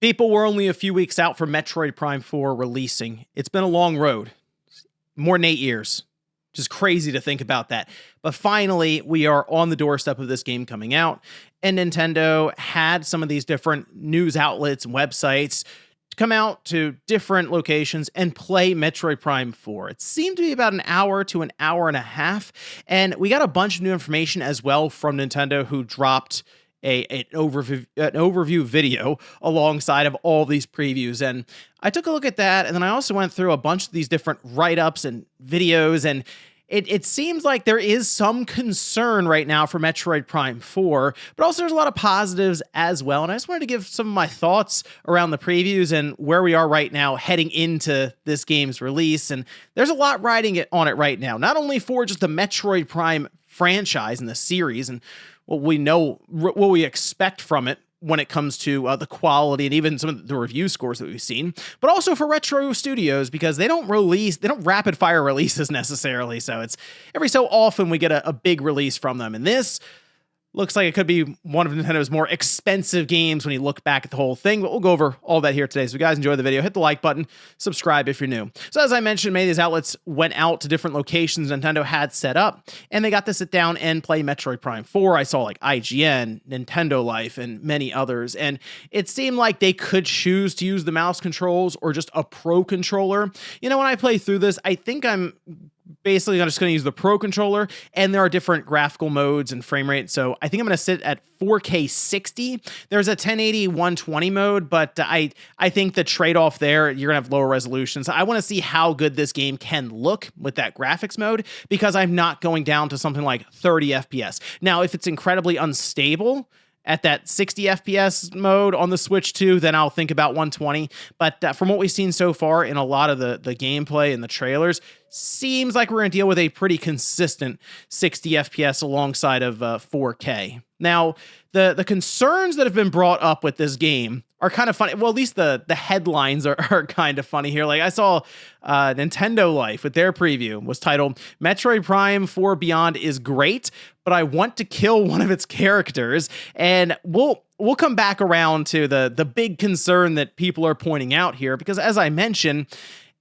People were only a few weeks out from Metroid Prime 4 releasing. It's been a long road, more than 8 years. Just crazy to think about that. But finally, we are on the doorstep of this game coming out, and Nintendo had some of these different news outlets and websites come out to different locations and play Metroid Prime 4. It seemed to be about an hour to an hour and a half, and we got a bunch of new information as well from Nintendo, who dropped an overview video alongside of all these previews. And I took a look at that, and then I also went through a bunch of these different write-ups and videos, and it seems like there is some concern right now for Metroid Prime 4, but also there's a lot of positives as well. And I just wanted to give some of my thoughts around the previews and where we are right now heading into this game's release. And there's a lot riding on it right now, not only for just the Metroid Prime franchise and the series and what we know, what we expect from it when it comes to the quality and even some of the review scores that we've seen, but also for Retro Studios, because they don't rapid fire releases necessarily. So it's every so often we get a big release from them. And this looks like it could be one of Nintendo's more expensive games when you look back at the whole thing, but we'll go over all that here today. So if you guys enjoy the video, hit the like button, subscribe if you're new. So as I mentioned, many of these outlets went out to different locations Nintendo had set up, and they got to sit down and play Metroid Prime 4. I saw like IGN, Nintendo Life, and many others, and it seemed like they could choose to use the mouse controls or just a Pro controller. You know, when I play through this, I think I'm just going to use the Pro controller, and there are different graphical modes and frame rate. So I think I'm going to sit at 4K 60. There's a 1080 120 mode, but I think the trade-off there, you're going to have lower resolutions. I want to see how good this game can look with that graphics mode, because I'm not going down to something like 30 FPS. Now, if it's incredibly unstable at that 60 FPS mode on the Switch 2, then I'll think about 120. But from what we've seen so far in a lot of the gameplay and the trailers, seems like we're going to deal with a pretty consistent 60 FPS alongside of 4K. Now, the concerns that have been brought up with this game are kind of funny. Well, at least the headlines are kind of funny here. Like I saw Nintendo Life with their preview was titled, "Metroid Prime 4 Beyond is great, but I want to kill one of its characters." And we'll come back around to the big concern that people are pointing out here, because as I mentioned,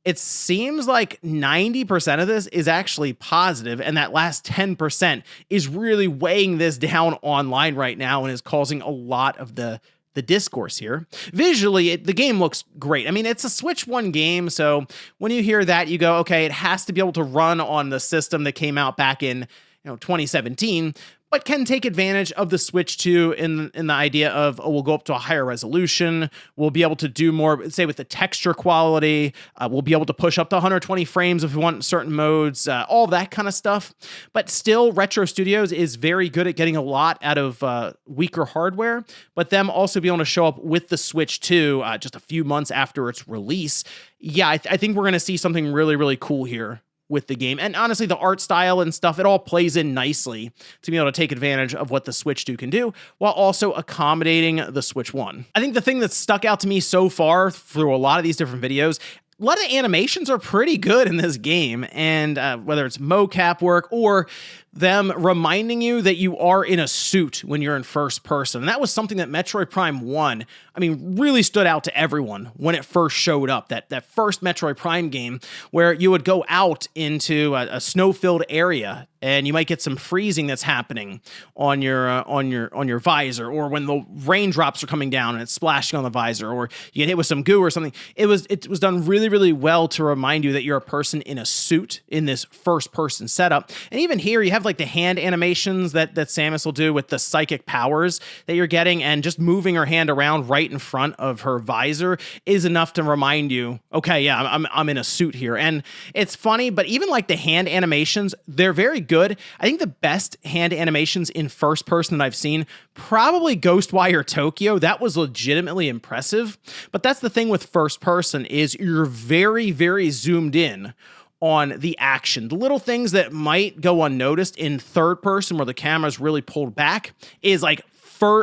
it seems like 90% of this is actually positive, and that last 10% is really weighing this down online right now and is causing a lot of the discourse here. Visually, the game looks great. I mean, it's a Switch 1 game, so when you hear that, you go, okay, it has to be able to run on the system that came out back in 2017, but can take advantage of the Switch 2 in the idea of, we'll go up to a higher resolution, we'll be able to do more, say, with the texture quality, we'll be able to push up to 120 frames if we want certain modes, all that kind of stuff. But still, Retro Studios is very good at getting a lot out of weaker hardware, but them also being able to show up with the Switch 2 just a few months after its release. Yeah, I think we're going to see something really, really cool here with the game. And honestly, the art style and stuff, it all plays in nicely to be able to take advantage of what the Switch 2 can do, while also accommodating the Switch 1. I think the thing that's stuck out to me so far through a lot of these different videos, a lot of the animations are pretty good in this game, and whether it's mocap work or them reminding you that you are in a suit when you're in first person. And that was something that Metroid Prime 1, really stood out to everyone when it first showed up. That first Metroid Prime game where you would go out into a snow-filled area and you might get some freezing that's happening on your visor, or when the raindrops are coming down and it's splashing on the visor, or you get hit with some goo or something. It was done really, really well to remind you that you're a person in a suit in this first-person setup. And even here, you have like the hand animations that Samus will do with the psychic powers that you're getting, and just moving her hand around right in front of her visor is enough to remind you, okay, yeah, I'm in a suit here. And it's funny, but even like the hand animations, they're very good. I think the best hand animations in first person that I've seen, probably Ghostwire Tokyo. That was legitimately impressive. But that's the thing with first person, is you're very, very zoomed in on the action. The little things that might go unnoticed in third person, where the camera's really pulled back, is like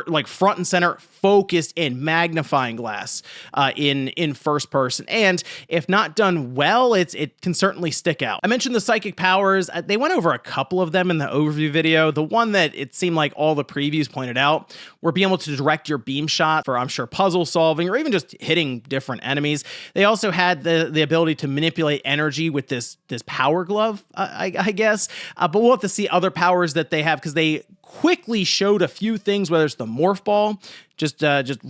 like front and center, focused and magnifying glass in first person. And if not done well, it can certainly stick out. I mentioned the psychic powers. They went over a couple of them in the overview video. The one that it seemed like all the previews pointed out were being able to direct your beam shot for, I'm sure, puzzle solving or even just hitting different enemies. They also had the ability to manipulate energy with this power glove, I guess. But we'll have to see other powers that they have, because they quickly showed a few things, whether it's the morph ball, just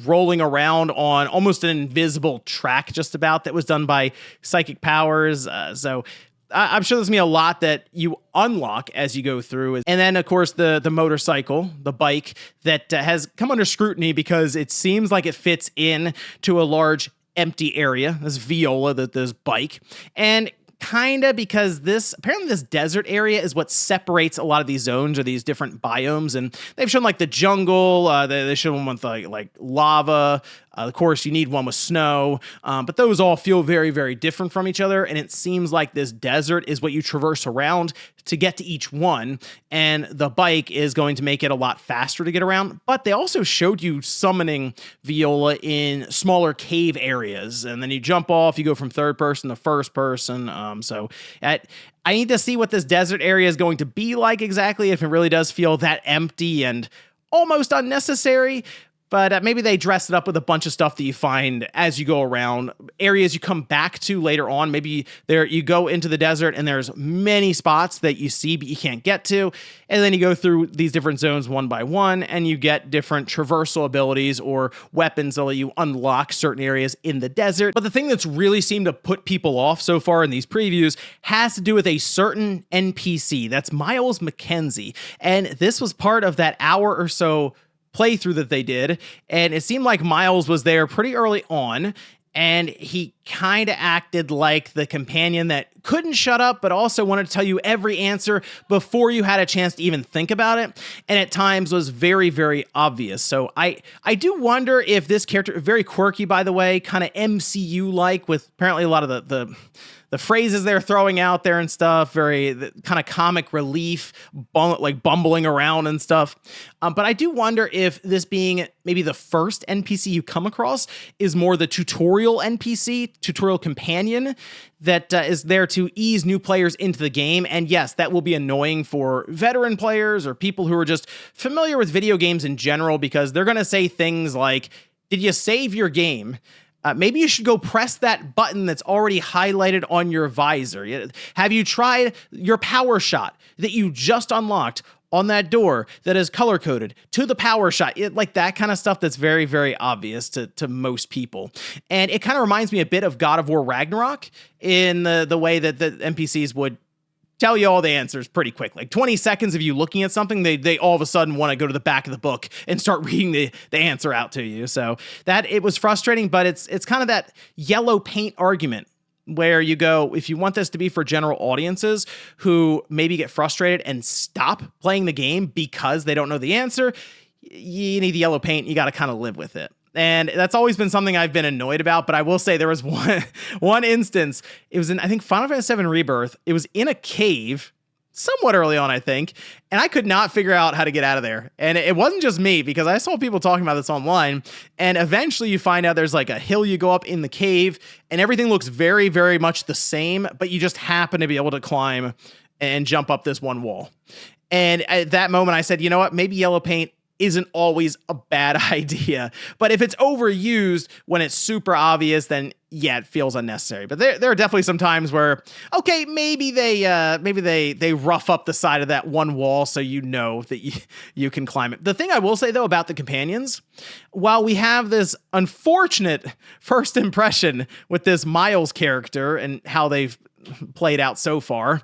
rolling around on almost an invisible track just about, that was done by psychic powers. So I'm sure there's going to be a lot that you unlock as you go through. And then, of course, the motorcycle, the bike, that has come under scrutiny because it seems like it fits in to a large empty area, this viola, this bike. And kinda because apparently this desert area is what separates a lot of these zones or these different biomes. And they've shown like the jungle, they show one with like lava. Of course, you need one with snow, but those all feel very, very different from each other. And it seems like this desert is what you traverse around to get to each one. And the bike is going to make it a lot faster to get around. But they also showed you summoning Viola in smaller cave areas. And then you jump off, you go from third person to first person. I need to see what this desert area is going to be like exactly, if it really does feel that empty and almost unnecessary. But maybe they dress it up with a bunch of stuff that you find as you go around, areas you come back to later on. Maybe you go into the desert and there's many spots that you see but you can't get to. And then you go through these different zones one by one and you get different traversal abilities or weapons that let you unlock certain areas in the desert. But the thing that's really seemed to put people off so far in these previews has to do with a certain NPC. That's Miles McKenzie. And this was part of that hour or so playthrough that they did, and it seemed like Miles was there pretty early on, and he kind of acted like the companion that couldn't shut up, but also wanted to tell you every answer before you had a chance to even think about it, and at times was very, very obvious. So I do wonder if this character, very quirky by the way, kind of MCU-like, with apparently a lot of the phrases they're throwing out there and stuff, very kind of comic relief, like bumbling around and stuff. But I do wonder if this being maybe the first NPC you come across is more the tutorial NPC, tutorial companion, that is there to ease new players into the game. And yes, that will be annoying for veteran players or people who are just familiar with video games in general, because they're going to say things like, "Did you save your game?" Maybe you should go press that button that's already highlighted on your visor. Have you tried your power shot that you just unlocked on that door that is color-coded to the power shot? Like that kind of stuff that's very, very obvious to most people. And it kind of reminds me a bit of God of War Ragnarok in the way that the NPCs would tell you all the answers pretty quick. Like 20 seconds of you looking at something, they all of a sudden want to go to the back of the book and start reading the answer out to you. So that, it was frustrating, but it's kind of that yellow paint argument where you go, if you want this to be for general audiences who maybe get frustrated and stop playing the game because they don't know the answer, you need the yellow paint. You got to kind of live with it. And that's always been something I've been annoyed about, but I will say there was one instance. It was in, I think, Final Fantasy VII Rebirth. It was in a cave somewhat early on, I think, and I could not figure out how to get out of there. And it wasn't just me, because I saw people talking about this online, and eventually you find out there's like a hill you go up in the cave, and everything looks very, very much the same, but you just happen to be able to climb and jump up this one wall. And at that moment I said, you know what, maybe yellow paint isn't always a bad idea. But if it's overused when it's super obvious, then yeah, it feels unnecessary. But there are definitely some times where, okay, maybe they rough up the side of that one wall so you know that you can climb it. The thing I will say though about the companions, while we have this unfortunate first impression with this Miles character and how they've played out so far,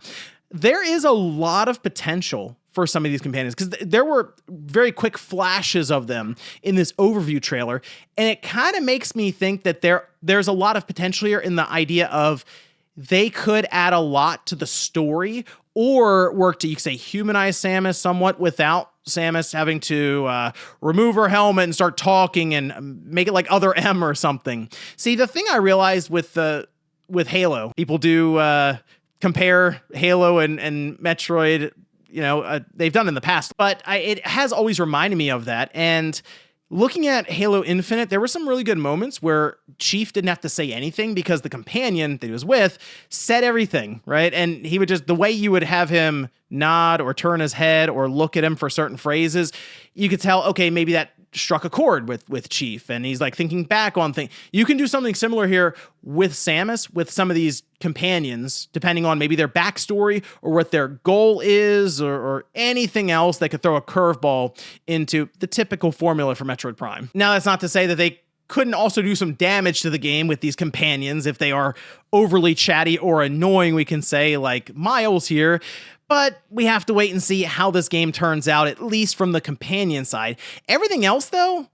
there is a lot of potential for some of these companions, because there were very quick flashes of them in this overview trailer, and it kind of makes me think that there's a lot of potential here in the idea of they could add a lot to the story, or work to, you could say, humanize Samus somewhat without Samus having to remove her helmet and start talking and make it like Other M or something. See, the thing I realized with Halo, people do compare Halo and Metroid they've done in the past. But it has always reminded me of that. And looking at Halo Infinite, there were some really good moments where Chief didn't have to say anything because the companion that he was with said everything, right? And he would just, the way you would have him nod or turn his head or look at him for certain phrases, you could tell, okay, maybe that struck a chord with Chief, and he's like thinking back on things. You can do something similar here with Samus, with some of these companions, depending on maybe their backstory or what their goal is, or anything else that could throw a curveball into the typical formula for Metroid Prime. Now, that's not to say that they couldn't also do some damage to the game with these companions if they are overly chatty or annoying, we can say, like Miles here. But we have to wait and see how this game turns out, at least from the companion side. Everything else, though,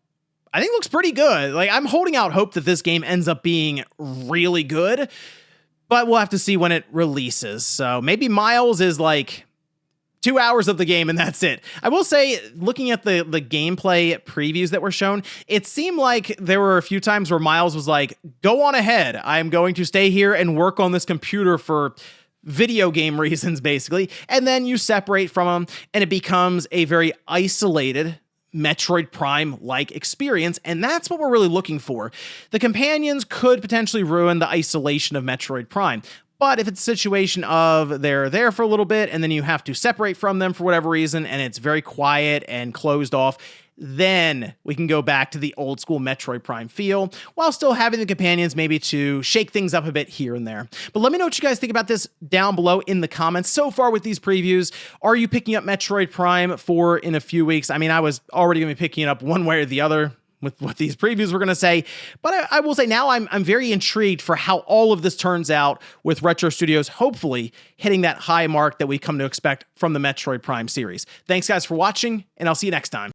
I think looks pretty good. Like, I'm holding out hope that this game ends up being really good, but we'll have to see when it releases. So maybe Miles is like 2 hours of the game and that's it. I will say, looking at the gameplay previews that were shown, it seemed like there were a few times where Miles was like, go on ahead. I'm going to stay here and work on this computer for video game reasons, basically. And then you separate from them and it becomes a very isolated Metroid Prime-like experience, and that's what we're really looking for. The companions could potentially ruin the isolation of Metroid Prime, but if it's a situation of they're there for a little bit and then you have to separate from them for whatever reason and it's very quiet and closed off, then we can go back to the old school Metroid Prime feel while still having the companions maybe to shake things up a bit here and there. But let me know what you guys think about this down below in the comments. So far with these previews, are you picking up Metroid Prime 4 in a few weeks? I mean, I was already going to be picking it up one way or the other with what these previews were going to say, but I will say now I'm very intrigued for how all of this turns out with Retro Studios hopefully hitting that high mark that we come to expect from the Metroid Prime series. Thanks guys for watching, and I'll see you next time.